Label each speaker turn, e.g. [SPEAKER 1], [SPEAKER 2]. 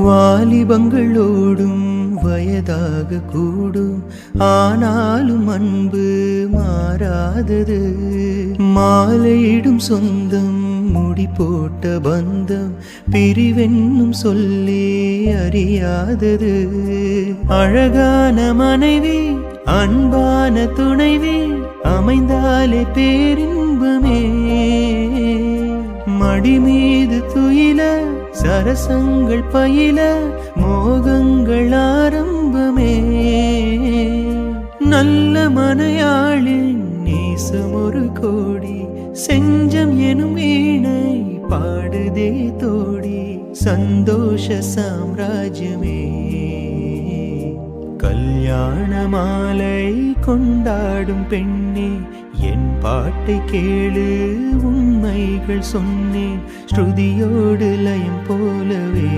[SPEAKER 1] வாலிபங்களோடும் வயதாக கூடும், ஆனாலும் அன்பு மாறாதது. மாலையிடும் சொந்தம், முடி போட்ட பந்தம், பிரிவென்னும் சொல்லி அறியாதது. அழகான மனைவி, அன்பான துணைவி அமைந்தாலே பேரின்பமே. மடி மீது துயில சரசங்கள் பயில மோகங்கள் ஆரம்பமே. நல்ல மனையாளின் நேசம் ஒரு கோடி, செஞ்சம் எனும் வீணை பாடுதே தோடி. சந்தோஷ சாம்ராஜ்யமே. கல்யாண மாலை கொண்டாடும் பெண்ணே, என் பாட்டை கேளு, உண்மைகள் சொன்னேன் ஸ்ருதியோடு லயம் போலவே.